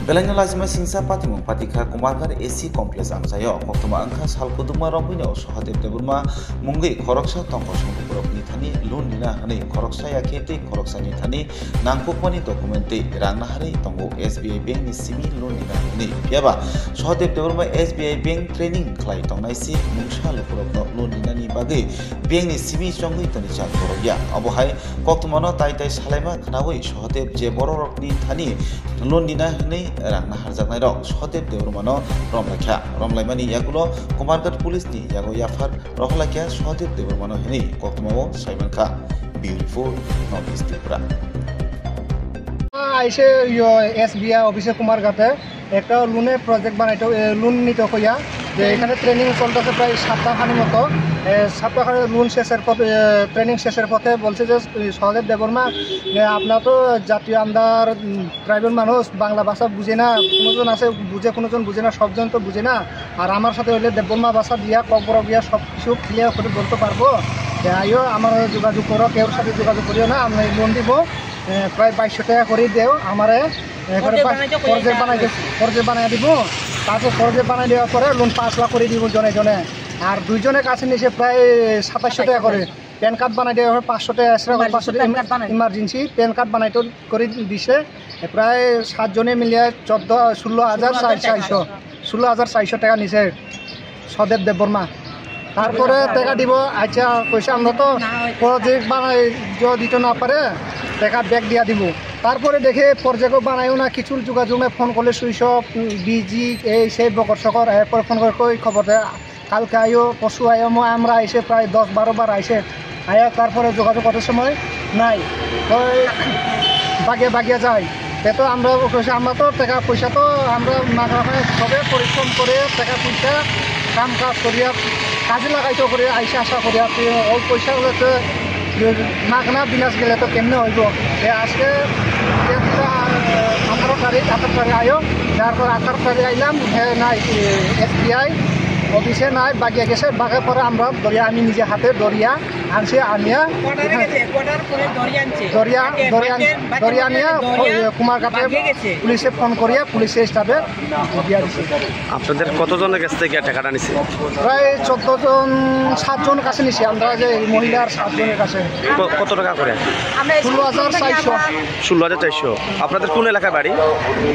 Belanya lazima singsa patimu patika kumargar AC complex angsayo koktoma angka salkuduma rompino sohadep deburma mungi koroksa tongko songkuprok ni thani loan nina hani koroksa yakete koroksa ni thani nangkukmani dokumente rangna hari tongo SBI bank ni simi loan nina hani yaba sohadep deburma SBI bank training khlai tongnai si mungsa lukurok no loan nina ni bage bank ni simi songui tani chat korokya abohai koktoma no tai salaima khnawi sohadep je bororok ni thani loan nina hani rangna harjaknai rok sohadep deburmano romlaimani yagulo kumargat police ni yago yafar rohlakya sohadep deburmano hini koktmao saiman kha beautiful north east tripura আইসে SBI অফিসে কুমারঘাটে একটা লোনের project বানাইতো loan নিতে কইয়া যে এখানে training চলতেছে প্রায় সপ্তাহখানির মতো সপ্তাহখানি লোন শেষের পথে ট্রেনিং শেষের পথে বলছে যে সহদেব দেববর্মা আপনার তো জাতীয় আন্দার ট্রাইবেল মানুষ বাংলা ভাষা বুঝে না কোনোজন আছে বুঝে কোনোজন বুঝে না সবজন তো বুঝে না আর আমার সাথে হইলে দেববর্মা ভাষা দিয়া ককবরক দিয়া সব কিছু ক্লিয়ার করে বলতে পারবো আইও আমার যোগাযোগ করো কেউর সাথে যোগাযোগ করিও না আমি লোন দিব প্রায় 2200 টাকা করে দেও আমারে ফরজে বানাই দিব তারপর ফরজে বানাই দেওয়ার পরে লোন 5 লাখ করে দিব জনে জনে আর দুইজনের কাছে নিচে প্রায় 2700 টাকা করে প্যান কার্ড বানাই দেওয়া হয় 500 টাকা এক্সট্রা 500 টাকা ইমার্জেন্সি প্যান কার্ড বানাই করে দিছে প্রায় 7 জনে মিলিয়ে 16400 টাকা নিছে সহদেব দেববর্মা তারপরে টাকা দিব আচ্ছা পয়সা আমরা তো প্রজেক্ট বানাই দিতে না পারে টাকা ব্যাক দিয়া দিব তারপরে দেখে প্রজেক্টও বানাইও না কিছু যোগাযোগে ফোন করলে সুইচ অফ বিজি এই সেই বকর সকর এরপর ফোন করে কই খবর দেয় কালকে আইও পশু আইও আমরা আইসে প্রায় 10-12 বার আইসে আয়া তারপরে যোগাযোগ করার সময় নাই ওই বাগিয়ে যায় তো আমরা তো টাকা পয়সা তো আমরা মাগনা সবে পরিশ্রম করে টাকা পয়সা কাম কাজ করিয়া কাজে লাগাইতে করে আইসে আশা করিয়া ওই পয়সা তো মাগনা বিনাশ গেলে তো কেমনে হইব আজকে 18 তারিখ আয়ো তারপর 18 তারিখ আইলাম নাই SBI অফিসে নাই বাগিয়ে গেছে বাগে পরে আমরা দরিয়া আমি নিজে হাতে দরিয়া আনছি আনিয়া দরিয়া নিয়ে কুমারঘাটে পুলিশে ফোন করিয়া পুলিশে স্টাফে দিয়া দিছে। আপনাদের কতজনের কাছ থেকে টাকাটা নিছে? প্রায় 7 জন কাছে নিছি আমরা যে মহিলার 7 জনের কাছে। কত টাকা করে? 16400। আপনাদের কোন এলাকায় বাড়ি?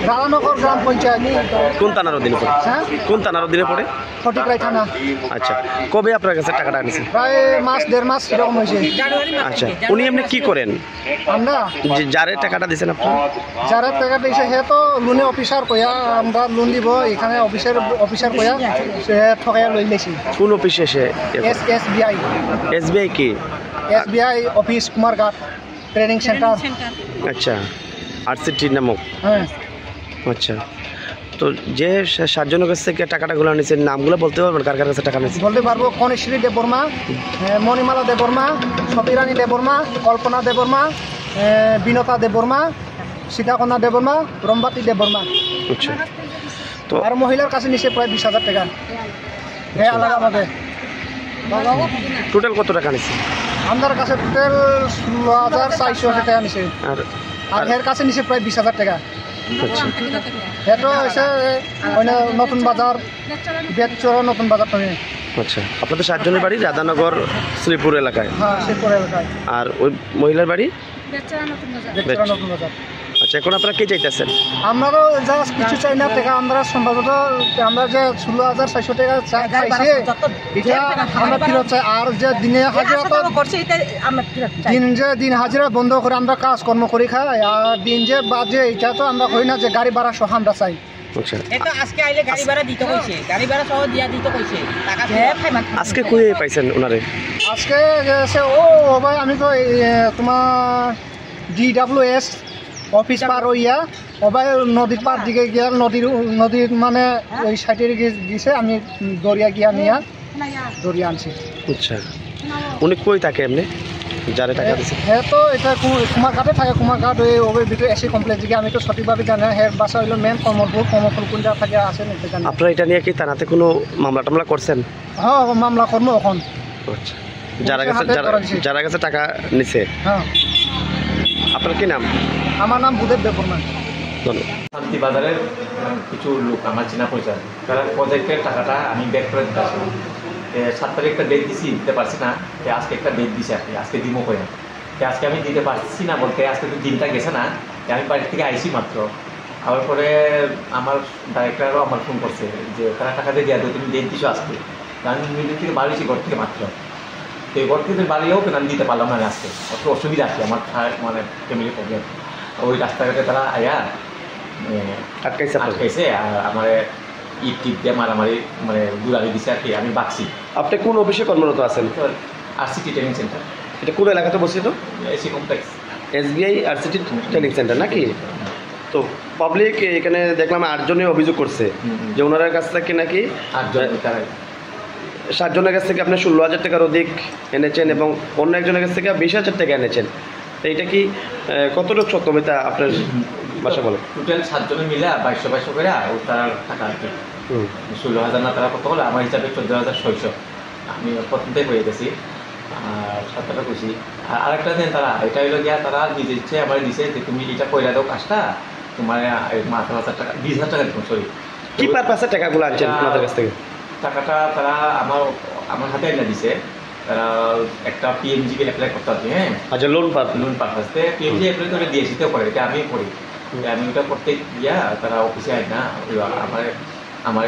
রাধানগর গ্রাম পঞ্চায়েত। কোন থানার অধীনে পড়ে? কোন থানার অধীনে পড়ে? ফটিকরাই থানা। আচ্ছা, কবে আপনার কাছে টাকাটা নিছে? প্রায় মাস 1.5 মাস এরকম হয়েছে। আচ্ছা, উনি এমনি কি করেন? আমরা যারে টাকাটা দিয়েছেন আপনি? যারা টাকা দিয়েছে সে তো লোনে অফিসার কইয়া আমরা লোন দিব এখানে অফিসার কইয়া সে ঠকাইয়া লই লেছি। কোন অফিসে সে? SBI। SBI কি? SBI office Kumarghat training centre. আচ্ছা, RCT নামক। হ্যাঁ। আচ্ছা, তো যে 7 জনের কাছ থেকে টাকাটা গুলো নিয়েছেন নামগুলো বলতে পারবেন কার কার কাছে টাকা নিয়েছেন? বলতে পারবো। কনিশ্রী দেববর্মা, মণিমালা দেববর্মা, সতীরানী দেববর্মা, কল্পনা দেববর্মা, বিনতা দেববর্মা, সীতাকন্যা দেববর্মা, রম্বাতি দেববর্মা। আচ্ছা, তো আর মহিলার কাছে নিচে প্রায় 20,000 টাকা। হ্যাঁ, আলাদা আমাদের টোটাল কত টাকা নিছে? আমার কাছে টোটাল 16,400 টাকা নিছে আর এর কাছে নিচে প্রায় 20,000 টাকা। আচ্ছা, এটা হচ্ছে নতুন বাজার বেতচর নতুন বাজার। আচ্ছা, আপনাদের 7 জনের বাড়ি রাধানগর শ্রীপুর এলাকায়? হ্যাঁ, শ্রীপুর এলাকায়। আর ওই মহিলার বাড়ি বেতচর নতুন বাজার। আচ্ছা, এখন আপনারা কি চাইতেছেন? আমরাও যা কিছু চাই না টাকা আমরা সম্ভবত আমরা যে 16,400 টাকা চাইছি এটা আমরা ফেরত চাই আর যে দিনে হাজিরা দিন হাজিরা বন্ধ করে আমরা কাজকর্ম করি খাই আর দিন যে বাজে এটা তো আমরা কই না যে গাড়ি ভাড়া সহ আমরা চাই। আচ্ছা, এটা আজকে আইলে গাড়ি ভাড়া দিতে কইছে, গাড়ি ভাড়া সহ দিয়া দিতে কইছে টাকা আজকে কই পাইছেন ওনারে? আজকে ও ভাই আমি তো তোমার DWS অফিস পার হইয়া ওবাই নদীর পার দিকে গিয়া নদীর মানে ওই সাইডে গিয়েছে আমি দরিয়া গিয়া নিয়া দরিয়া আনছি। আচ্ছা, উনি কই থাকে এমনি যারে টাকা দিছে? হ্যাঁ, তো এটা কুমারঘাটে থাকে। কুমারঘাট ওই ভিতরে এসি কমপ্লেক্স দিকে আমি তো সঠিকভাবে জানি না। হ্যাঁ, বাসা হইলো মেন কমলপুর কোন জায়গা থাকে আসেন এটা জানি। আপনারা এটা নিয়ে কি থানাতে কোনো মামলা করছেন? হ্যাঁ, মামলা করবো এখন। আচ্ছা, যারা কাছে টাকা নিছে। হ্যাঁ। আপনার কি নাম? আমার নাম বুদেব দেববর্মা। ধন্যবাদ। শান্তি বাজারের কিছু লোক আমার চেনা পরিচয়, তারা প্রজেক্টের টাকাটা আমি ব্যাক করে দিতে আসলাম। 7 তারিখ একটা ডেট দিতে পারছি না, আজকে একটা ডেট দিছি আর কি, আজকে দিমো করে। আজকে আমি দিতে পারছি না বলতে আজকে তো দিনটা গেছে না, আমি বাড়ি থেকে আইসি মাত্র। আবার পরে আমার ডাইরেক্টরও আমার ফোন করছে যে তারা টাকা দিয়ে দেওয়া তুমি ডেট দিছো আজকে। আমি মিডিল থেকে বাড়িছি ঘর থেকে মাত্র, তো এই ঘর থেকে বাড়িও আমি দিতে পারলাম না আজকে, অত অসুবিধা আছে আমার, মানে ফ্যামিলি প্রবলেম। ওই রাস্তাঘাটে তারা আয়া আটকাইছে আর আমার ইট টিপ দিয়ে মারামারি মানে দুরালি দিছে আর কি, আমি বাঁচছি। আপনি কোন অফিসে কর্মরত আছেন? RSETI training centre. এটা কোন এলাকাতে বসিত? AC complex, SBI RSETI training centre নাকি? তো পাবলিক এখানে দেখলাম 8 জনে অভিযোগ করছে যে ওনার কাছ থেকে নাকি 7 জনের কাছ থেকে আপনি 16,000 টাকার অধিক এনেছেন এবং অন্য একজনের কাছ থেকে 20,000 টাকা এনেছেন। তো এটা কি কতটুকু সত্য মিথ্যা আপনার ভাষা বলে? টোটাল 7 জনে মিলে 2200 করে ও তার টাকা আর কি 16,000 না, তারা কত হলো আমার হিসাবে 14,600 আমি প্রথমটাই হয়ে গেছি। আর 7 টাকা খুশি। আর আরেকটা দেন তারা, এটা হইলো গিয়া তারা নিজে ইচ্ছে আমার দিছে যে তুমি এটা কইরা দাও কাজটা, তোমার 18,000 টাকা 20,000 টাকা দিব। সরি, কি পারপাসে টাকাগুলো আনছেন আপনাদের কাছ থেকে? টাকাটা তারা আমার হাতে এনে দিছে। তারা একটা PMG অ্যাপ্লাই করতে হবে। হ্যাঁ, আচ্ছা, লোন পারপাসে PMG অ্যাপ্লাই করে দিয়েছি, তো করে এটা আমি করি। আমি ওটা করতে গিয়া তারা অফিসে আয় না, আমার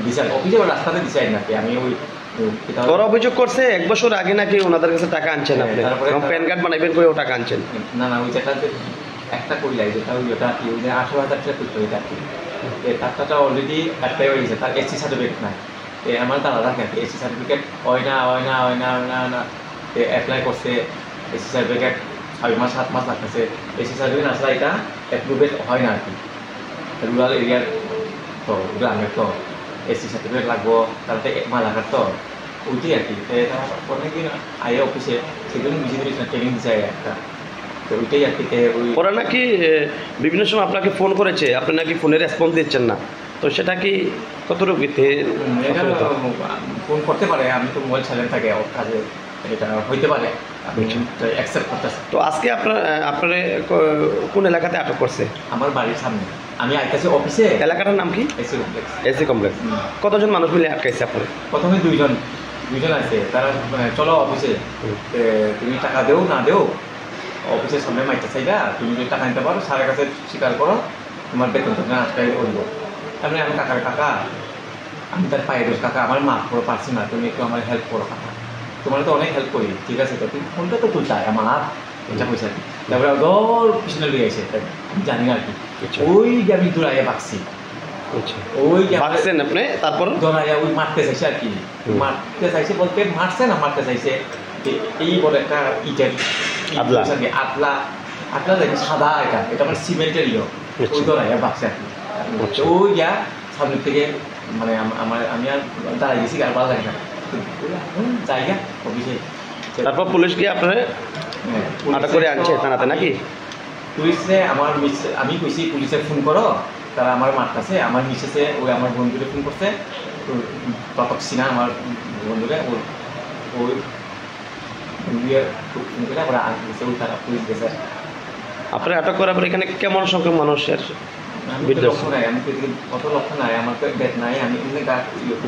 দিশা অফিসে রাস্তাতে দিশা আয় নাকি আমি ওই ওরা অভিযোগ করছে 1 বছর আগে নাকি ওনাদের কাছে টাকা আনছেন আপনি, প্যান কার্ড বানাইবেন করে ও টাকা আনছেন। না ওই যেটা একটা করি লাগে যেটা ওই ওটা কি 18,000 টাকা করতে হয় আর কি। টাকাটা অলরেডি অ্যাপ্লাই হয়ে গেছে, তার SC সার্টিফিকেট নাই। আমার দাদা রাখে SC সার্টিফিকেট হয় না অ্যাপ্লাই করছে। SC সার্টিফিকেট 6 মাস 7 মাস লাগতেছে। SC সার্টিফিকেট আসলে এটা অ্যাপ্রুভেড হয় না আর কি, রুরাল এরিয়ার তো গ্রামের তো SC সার্টিফিকেট লাগবো, তারপরে মালাঘাট তো ওইটাই আর কি। অনেকদিন আয়ে অফিসে সেগুলো বুঝে দিয়েছি না, ট্রেনিং দিচ্ছে একটা, তো ওইটাই আর কি। ওরা নাকি বিভিন্ন সময় আপনাকে ফোন করেছে, আপনি নাকি ফোনে রেসপন্স দিচ্ছেন না, তো সেটা কি কতটুকু? ফোন করতে পারে, আমি তো মোবাইল সাইলেন্ট থাকে কাজে, এটা হইতে পারে, আমি অ্যাকসেপ্ট করতেছি। তো আজকে আপনার কোন এলাকাতে আটক করছে? আমার বাড়ির সামনে, আমি আইতেছি অফিসে। এলাকাটার নাম কি? AC complex. কতজন মানুষ মিলে আটকাইছে আপনার? প্রথমে দুইজন আছে, তারা চলো অফিসে, তুমি টাকা দেও না দেও অফিসের সামনে মাইতে চাইবা, তুমি যদি টাকা নিতে পারো স্যারের কাছে স্বীকার করো, তোমার বেতন আটকাই করবো। তারপরে আমি কাকা আমি তার পায়ে দোষ, কাকা আমার মাফ করো, পারছি না, তুমি একটু আমার হেল্প করো কাকা, তোমার তো অনেক হেল্প করি, ঠিক আছে তো তুমি ফোনটা তো তুলতাই আমার এটা পয়সা কি। তারপরে দর পিছনে লিয়ে আসে, আমি জানি না আর কি, ওই যে আমি দৌড়াইয়া বাঁকছি, ওই বাঁকছেন আপনি, তারপর দৌড়াইয়া ওই মারতে চাইছে আর কি, মারতে চাইছে বলতে মারছে না, মারতে চাইছে এই বলে একটা ইটের আটলা দেখি সাদা, এটা আমার সিমেন্টের ওই দৌড়াইয়া বাঁকছে আর কি। ওই যা সামনের থেকে মানে আমি আর দাঁড়াই গেছি, আর ভালো লাগে না জায়গা অফিসে। তারপর পুলিশ গিয়ে আপনারা আটক করে আনছে থানাতে নাকি? পুলিশে আমি কইছি পুলিশে ফোন করো, তারা আমার মারতেছে, আমার মিসেসে ওই আমার বন্ধুরে ফোন করছে, ততক সিনা আমার বন্ধুরে ওই পুলিশ গেছে। আপনারা আটক করার পর এখানে কেমন সংখ্যক মানুষের? আমি কত লক্ষ নাই, আমার তো ব্যাগ নাই, আমি এমনি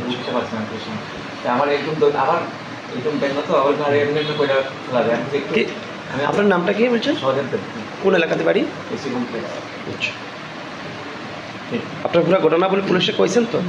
বুঝতে পারছি না। আমার একদম আবার একদম ব্যাগ না তো আবার এমনি কইটা খোলা যায়। আপনার নামটা কি বলছেন? কোন এলাকাতে বাড়ি? AC complex. আপনার পুরো ঘটনা বলে পুলিশে কইছেন তো?